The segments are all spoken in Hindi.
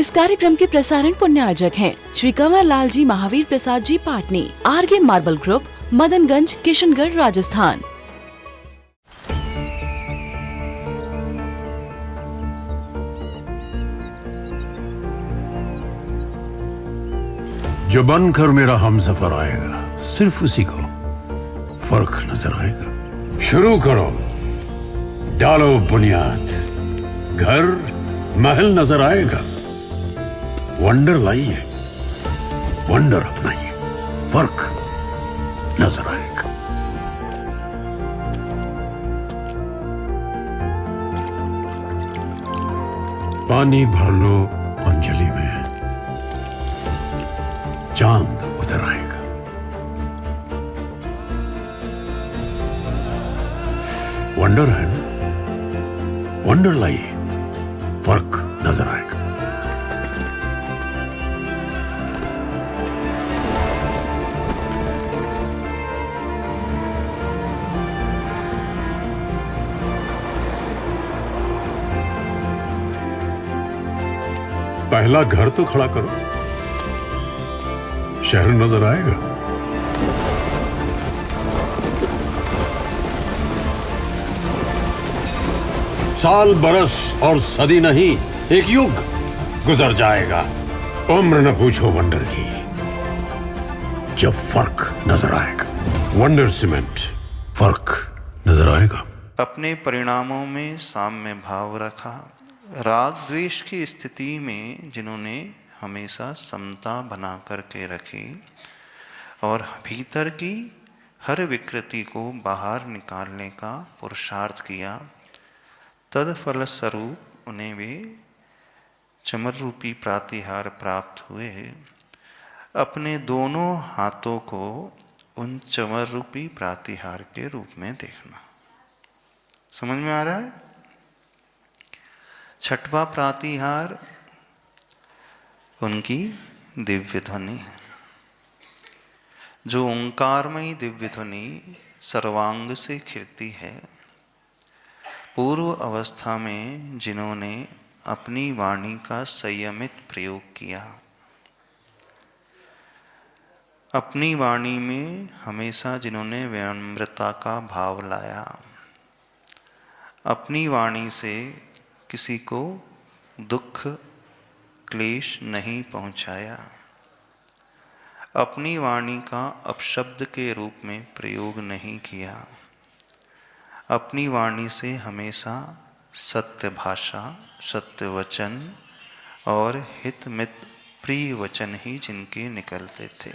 इस कार्यक्रम के प्रसारण पुण्यार्जक हैं Shri Kanwar Lal ji Mahavir Prasad ji Patni, RK marble group, Madanganj, Kishangarh, Rajasthan. जो बनकर मेरा हमसफर आएगा, सिर्फ उसी को फर्क नजर आएगा। शुरू करो, डालो बुनियाद, घर महल नजर आएगा। वंडर लाइए, वंडर अपनाइए, फर्क नजर आएगा। पानी भर लो अंजलि में, चांद उतर आएगा। वंडर है ना, वंडर लाइए, फर्क नजर आएगा। पहला घर तो खड़ा करो, शहर नजर आएगा। साल बरस और सदी नहीं, एक युग गुजर जाएगा। उम्र न पूछो वंडर की, जब फर्क नजर आएगा। वंडर सीमेंट, फर्क नजर आएगा। अपने परिणामों में साम्य भाव रखा। राग द्वेष की स्थिति में जिन्होंने हमेशा समता बना करके रखी और भीतर की हर विकृति को बाहर निकालने का पुरुषार्थ किया, तदफल स्वरूप उन्हें वे चमर रूपी प्रातिहार प्राप्त हुए। अपने दोनों हाथों को उन चमर रूपी प्रातिहार के रूप में देखना। समझ में आ रहा है? छठवां प्रातिहार उनकी दिव्य ध्वनि, जो ओंकारमयी दिव्य ध्वनि सर्वांग से खिलती है। पूर्व अवस्था में जिन्होंने अपनी वाणी का संयमित प्रयोग किया, अपनी वाणी में हमेशा जिन्होंने विनम्रता का भाव लाया, अपनी वाणी से किसी को दुख क्लेश नहीं पहुंचाया, अपनी वाणी का अपशब्द के रूप में प्रयोग नहीं किया, अपनी वाणी से हमेशा सत्य भाषा, सत्य वचन और हित मित प्रिय वचन ही जिनके निकलते थे।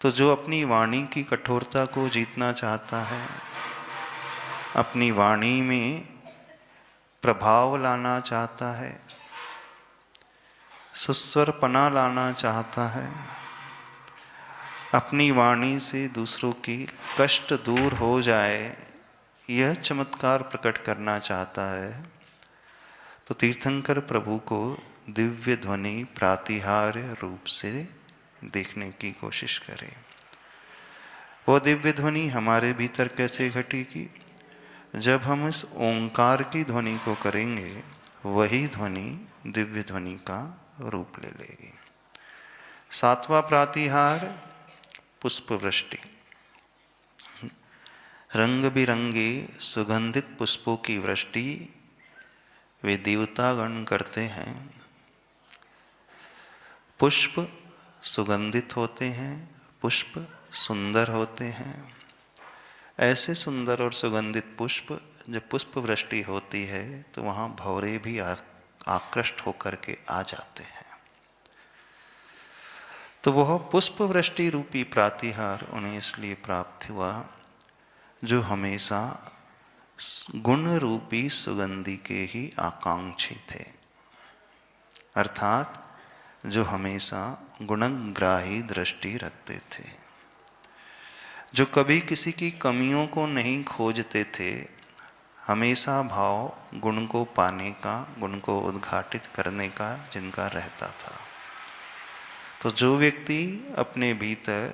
तो जो अपनी वाणी की कठोरता को जीतना चाहता है, अपनी वाणी में प्रभाव लाना चाहता है, सुस्वरपना लाना चाहता है, अपनी वाणी से दूसरों की कष्ट दूर हो जाए, यह चमत्कार प्रकट करना चाहता है, तो तीर्थंकर प्रभु को दिव्य ध्वनि प्रातिहार्य रूप से देखने की कोशिश करें। वह दिव्य ध्वनि हमारे भीतर कैसे घटेगी? जब हम इस ओंकार की ध्वनि को करेंगे, वही ध्वनि दिव्य ध्वनि का रूप ले लेगी। सातवां प्रातिहार पुष्प वृष्टि। रंग बिरंगे सुगंधित पुष्पों की वृष्टि वे देवतागण करते हैं। पुष्प सुगंधित होते हैं, पुष्प सुंदर होते हैं। ऐसे सुंदर और सुगंधित पुष्प, जब पुष्प वृष्टि होती है तो वहाँ भंवरे भी आकृष्ट होकर के आ जाते हैं। तो वह पुष्प वृष्टि रूपी प्रातिहार उन्हें इसलिए प्राप्त हुआ जो हमेशा गुण रूपी सुगंधि के ही आकांक्षी थे, अर्थात जो हमेशा गुणग्राही दृष्टि रखते थे, जो कभी किसी की कमियों को नहीं खोजते थे, हमेशा भाव गुण को पाने का, गुण को उद्घाटित करने का जिनका रहता था। तो जो व्यक्ति अपने भीतर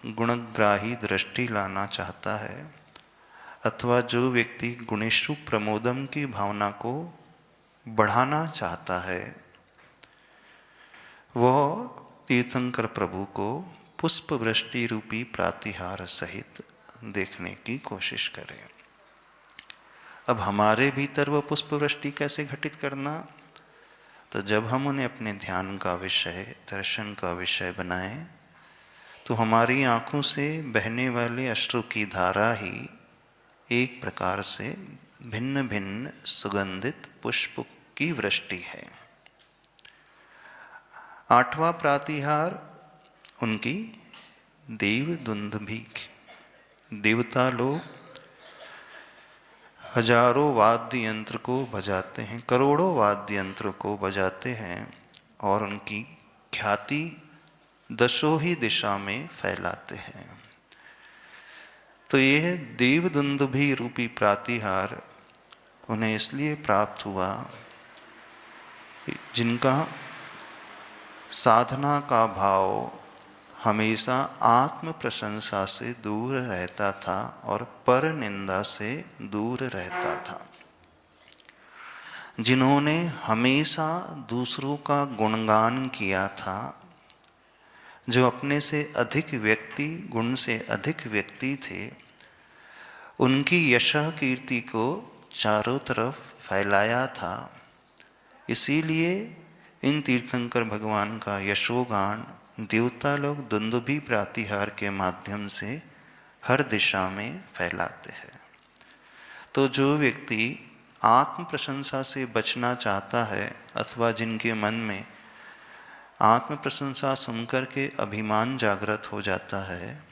गुणग्राही दृष्टि लाना चाहता है, अथवा जो व्यक्ति गुणेषु प्रमोदम की भावना को बढ़ाना चाहता है, वह तीर्थंकर प्रभु को पुष्प वृष्टि रूपी प्रातिहार सहित देखने की कोशिश करे। अब हमारे भीतर वह पुष्प वृष्टि कैसे घटित करना? तो जब हम उन्हें अपने ध्यान का विषय, दर्शन का विषय बनाएं, तो हमारी आँखों से बहने वाले अश्रु की धारा ही एक प्रकार से भिन्न भिन्न सुगंधित पुष्प की वृष्टि है। 8वां प्रातिहार उनकी देव दुंदुभि। देवता लोग हजारों वाद्य यंत्र को बजाते हैं, करोड़ों वाद्य यंत्र को बजाते हैं और उनकी ख्याति दशों ही दिशा में फैलाते हैं। तो यह देव दुंदुभि रूपी प्रातिहार उन्हें इसलिए प्राप्त हुआ जिनका साधना का भाव हमेशा आत्म प्रशंसा से दूर रहता था और पर निंदा से दूर रहता था, जिन्होंने हमेशा दूसरों का गुणगान किया था, जो अपने से अधिक व्यक्ति, गुण से अधिक व्यक्ति थे, उनकी यशः कीर्ति को चारों तरफ फैलाया था। इसीलिए इन तीर्थंकर भगवान का यशोगान देवता लोग दुंदुभि प्रातिहार के माध्यम से हर दिशा में फैलाते हैं। तो जो व्यक्ति आत्म प्रशंसा से बचना चाहता है अथवा जिनके मन में आत्म प्रशंसा सुनकर के अभिमान जागृत हो जाता है,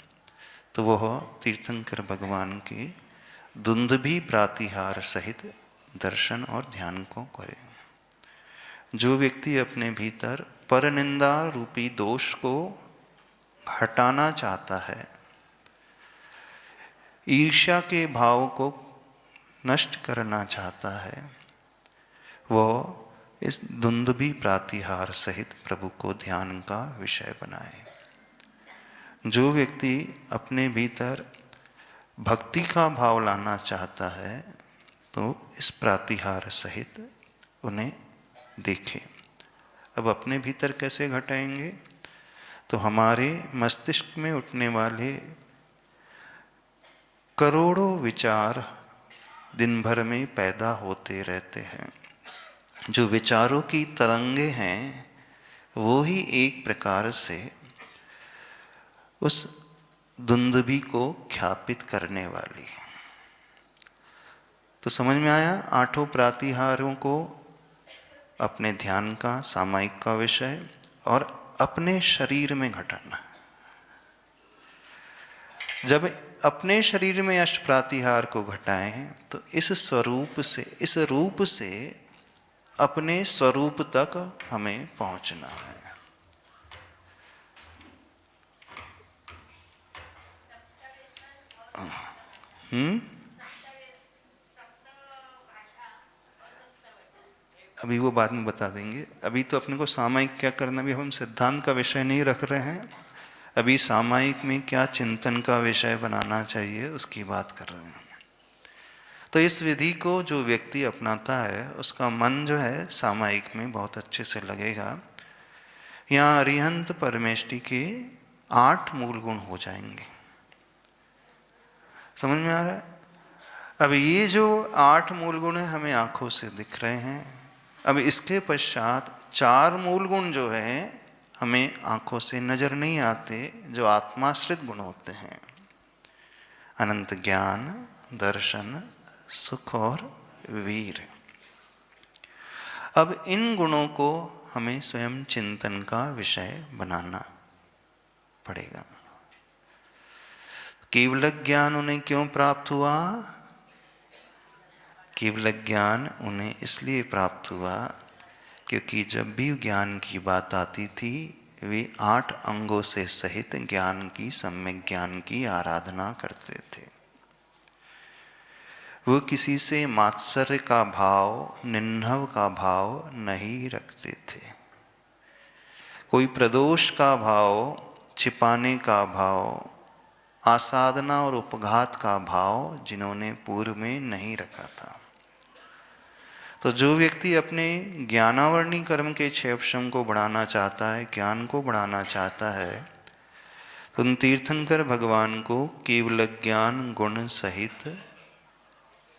तो वह तीर्थंकर भगवान के दुंदुभि प्रातिहार सहित दर्शन और ध्यान को करे। जो व्यक्ति अपने भीतर परनिंदा रूपी दोष को हटाना चाहता है, ईर्ष्या के भाव को नष्ट करना चाहता है, वह इस दुंदुभि प्रातिहार सहित प्रभु को ध्यान का विषय बनाए। जो व्यक्ति अपने भीतर भक्ति का भाव लाना चाहता है, तो इस प्रातिहार सहित उन्हें देखें। अब अपने भीतर कैसे घटाएंगे? तो हमारे मस्तिष्क में उठने वाले करोड़ों विचार दिन भर में पैदा होते रहते हैं। जो विचारों की तरंगे हैं, वो ही एक प्रकार से उस दुंदुभि को ख्यापित करने वाली है। तो समझ में आया 8 प्रातिहारों को अपने ध्यान का, सामायिक का विषय और अपने शरीर में घटाना। जब अपने शरीर में अष्ट प्रातिहार को घटाएं, तो इस स्वरूप से, इस रूप से अपने स्वरूप तक हमें पहुंचना है। अभी वो बाद में बता देंगे। अभी तो अपने को सामायिक क्या करना, भी हम सिद्धांत का विषय नहीं रख रहे हैं। अभी सामायिक में क्या चिंतन का विषय बनाना चाहिए, उसकी बात कर रहे हैं। तो इस विधि को जो व्यक्ति अपनाता है, उसका मन जो है सामायिक में बहुत अच्छे से लगेगा। यहाँ अरिहंत परमेष्टि के 8 मूल गुण हो जाएंगे। समझ में आ रहा है? अब ये जो 8 मूल गुण है हमें आंखों से दिख रहे हैं। अब इसके पश्चात 4 मूल गुण जो है हमें आंखों से नजर नहीं आते, जो आत्माश्रित गुण होते हैं। अनंत ज्ञान, दर्शन, सुख और वीर। अब इन गुणों को हमें स्वयं चिंतन का विषय बनाना पड़ेगा। केवल ज्ञान उन्हें क्यों प्राप्त हुआ? केवल ज्ञान उन्हें इसलिए प्राप्त हुआ क्योंकि जब भी ज्ञान की बात आती थी, वे 8 अंगों से सहित ज्ञान की, सम्यक ज्ञान की आराधना करते थे। वो किसी से मात्सर्य का भाव, निन्हव का भाव नहीं रखते थे। कोई प्रदोष का भाव, छिपाने का भाव, आसाधना और उपघात का भाव जिन्होंने पूर्व में नहीं रखा था। तो जो व्यक्ति अपने ज्ञानावर्णी कर्म के क्षेपशम को बढ़ाना चाहता है, ज्ञान को बढ़ाना चाहता है, तो उन तीर्थंकर भगवान को केवल ज्ञान गुण सहित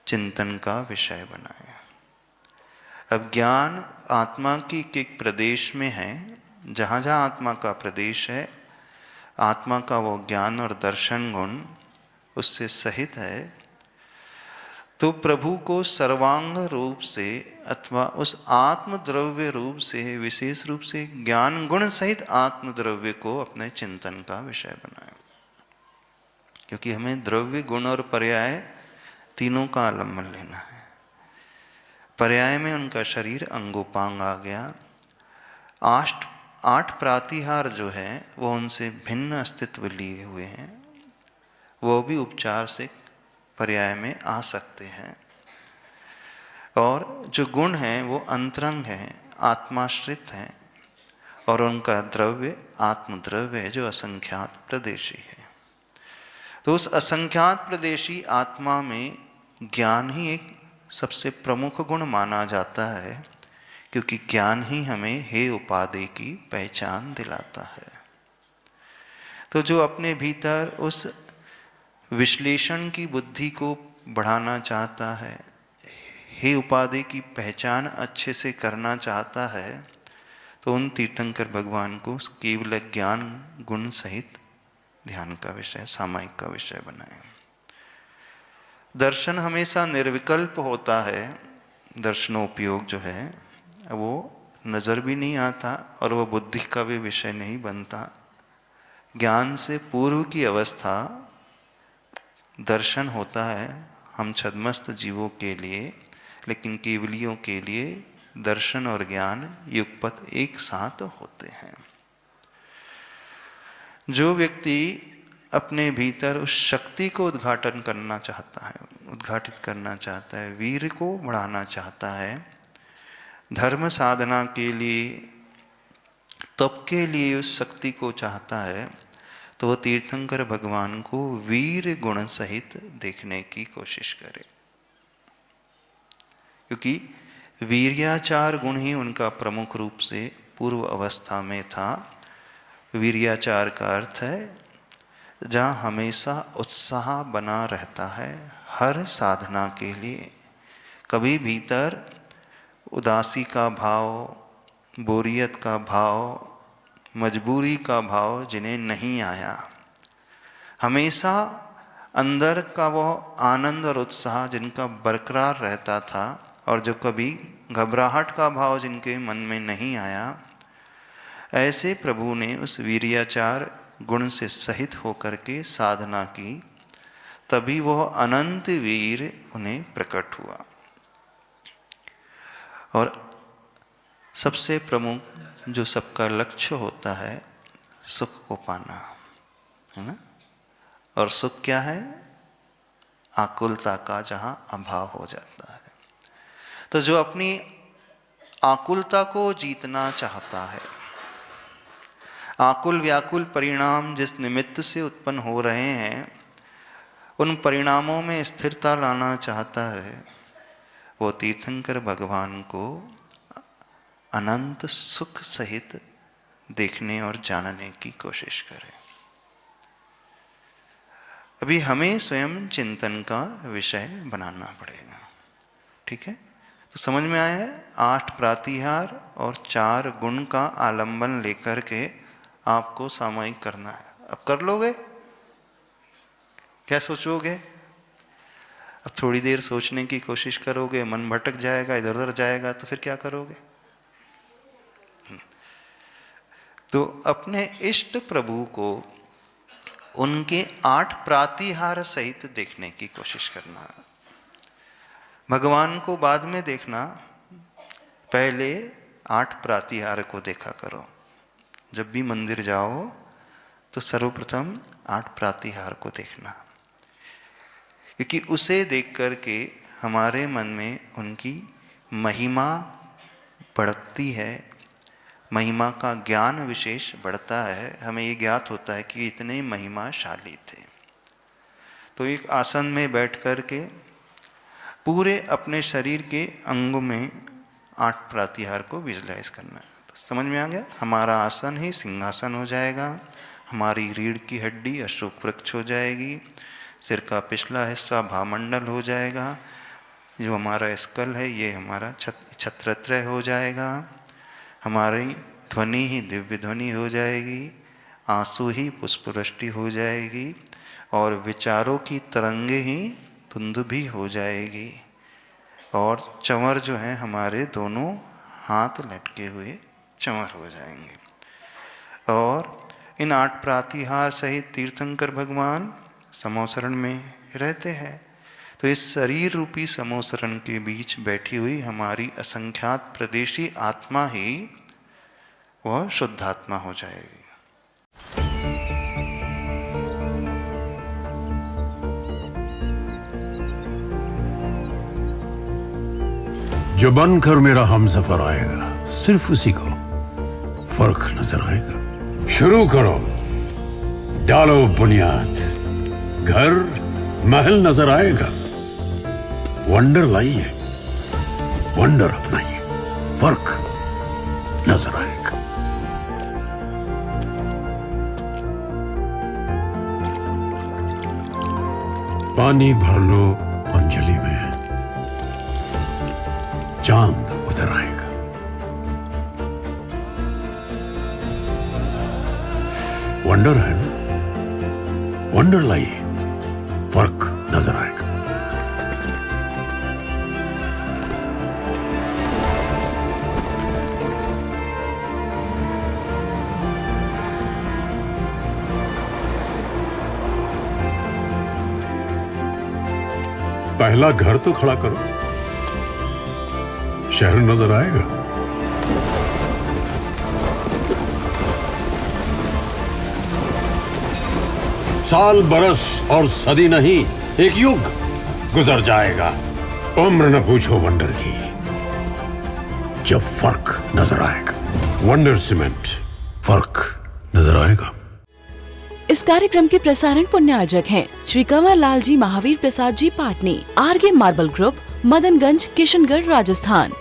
चिंतन का विषय बनाया। अब ज्ञान आत्मा की एक प्रदेश में है, जहाँ जहाँ आत्मा का प्रदेश है, आत्मा का वो ज्ञान और दर्शन गुण उससे सहित है, तो प्रभु को सर्वांग रूप से अथवा उस आत्मद्रव्य रूप से, विशेष रूप से ज्ञान गुण सहित आत्मद्रव्य को अपने चिंतन का विषय बनाया। क्योंकि हमें द्रव्य गुण और पर्याय तीनों का आलम्बन लेना है। पर्याय में उनका शरीर अंगोपांग आ गया। आठ प्रातिहार जो है वो उनसे भिन्न अस्तित्व लिए हुए हैं, वो भी उपचार से पर्याय में आ सकते हैं। और जो गुण हैं वो अंतरंग हैं, आत्माश्रित हैं, और उनका द्रव्य आत्मद्रव्य है जो असंख्यात प्रदेशी है। तो उस असंख्यात प्रदेशी आत्मा में ज्ञान ही एक सबसे प्रमुख गुण माना जाता है, क्योंकि ज्ञान ही हमें हे उपाधि की पहचान दिलाता है। तो जो अपने भीतर उस विश्लेषण की बुद्धि को बढ़ाना चाहता है, हे उपाधि की पहचान अच्छे से करना चाहता है, तो उन तीर्थंकर भगवान को केवल ज्ञान गुण सहित ध्यान का विषय, सामायिक का विषय बनाए। दर्शन हमेशा निर्विकल्प होता है। दर्शनोपयोग जो है वो नज़र भी नहीं आता और वो बुद्धि का भी विषय नहीं बनता। ज्ञान से पूर्व की अवस्था दर्शन होता है हम छद्मस्त जीवों के लिए, लेकिन केवलियों के लिए दर्शन और ज्ञान युगपत एक साथ होते हैं। जो व्यक्ति अपने भीतर उस शक्ति को उद्घाटित करना चाहता है, वीर को बढ़ाना चाहता है, धर्म साधना के लिए, तप के लिए उस शक्ति को चाहता है, तो वह तीर्थंकर भगवान को वीर गुण सहित देखने की कोशिश करे। क्योंकि वीर्याचार गुण ही उनका प्रमुख रूप से पूर्व अवस्था में था। वीर्याचार का अर्थ है जहाँ हमेशा उत्साह बना रहता है हर साधना के लिए। कभी भीतर उदासी का भाव, बोरियत का भाव, मजबूरी का भाव जिन्हें नहीं आया, हमेशा अंदर का वो आनंद और उत्साह जिनका बरकरार रहता था, और जो कभी घबराहट का भाव जिनके मन में नहीं आया, ऐसे प्रभु ने उस वीर्याचार गुण से सहित होकर के साधना की, तभी वह अनंत वीर उन्हें प्रकट हुआ। और सबसे प्रमुख जो सबका लक्ष्य होता है, सुख को पाना है ना। और सुख क्या है? आकुलता का जहाँ अभाव हो जाता है। तो जो अपनी आकुलता को जीतना चाहता है, आकुल व्याकुल परिणाम जिस निमित्त से उत्पन्न हो रहे हैं, उन परिणामों में स्थिरता लाना चाहता है, वो तीर्थंकर भगवान को अनंत सुख सहित देखने और जानने की कोशिश करें। अभी हमें स्वयं चिंतन का विषय बनाना पड़ेगा। ठीक है, तो समझ में आया है? 8 प्रातिहार और 4 गुण का आलंबन लेकर के आपको सामायिक करना है। अब कर लोगे? क्या सोचोगे? अब थोड़ी देर सोचने की कोशिश करोगे, मन भटक जाएगा, इधर उधर जाएगा, तो फिर क्या करोगे? तो अपने इष्ट प्रभु को उनके 8 प्रातिहार सहित देखने की कोशिश करना है। भगवान को बाद में देखना, पहले 8 प्रातिहार को देखा करो। जब भी मंदिर जाओ तो सर्वप्रथम 8 प्रातिहार को देखना, क्योंकि उसे देख कर के हमारे मन में उनकी महिमा बढ़ती है, महिमा का ज्ञान विशेष बढ़ता है। हमें ये ज्ञात होता है कि इतने महिमाशाली थे। तो एक आसन में बैठ कर के पूरे अपने शरीर के अंगों में 8 प्रातिहार को विजुलाइज करना है। तो समझ में आ गया, हमारा आसन ही सिंहासन हो जाएगा, हमारी रीढ़ की हड्डी अशोक वृक्ष हो जाएगी, सिर का पिछला हिस्सा भामंडल हो जाएगा, जो हमारा स्कल है ये हमारा छत्रत्रय हो जाएगा, हमारी ध्वनि ही दिव्य ध्वनि हो जाएगी, आंसू ही पुष्पवृष्टि हो जाएगी, और विचारों की तरंगे ही धुंधुभी हो जाएगी, और चंवर जो है हमारे दोनों हाथ लटके हुए चंवर हो जाएंगे। और इन 8 प्रातिहार सहित तीर्थंकर भगवान समोसरण में रहते हैं। तो इस शरीर रूपी समोसरण के बीच बैठी हुई हमारी असंख्यात प्रदेशी आत्मा ही वह शुद्धात्मा हो जाएगी। जो बनकर मेरा हमसफर आएगा, सिर्फ उसी को फर्क नजर आएगा। शुरू करो, डालो बुनियाद, घर महल नजर आएगा। वंडर लाइए, वंडर अपनाइए, फर्क नजर आएगा। पानी भर लो अंजलि में, चांद उतर आएगा। वंडर है ना, वंडर लाइए, फर्क नजर आएगा। पहला घर तो खड़ा करो, शहर नजर आएगा। साल बरस और सदी नहीं, एक युग गुजर जाएगा। उम्र न पूछो वंडर की, जब फर्क नजर आएगा। वंडर सीमेंट, फर्क नजर आएगा। इस कार्यक्रम के प्रसारण पुण्यार्जक हैं श्री कंवर लाल जी महावीर प्रसाद जी पाटनी, आरगे मार्बल ग्रुप, मदनगंज, किशनगढ़, राजस्थान।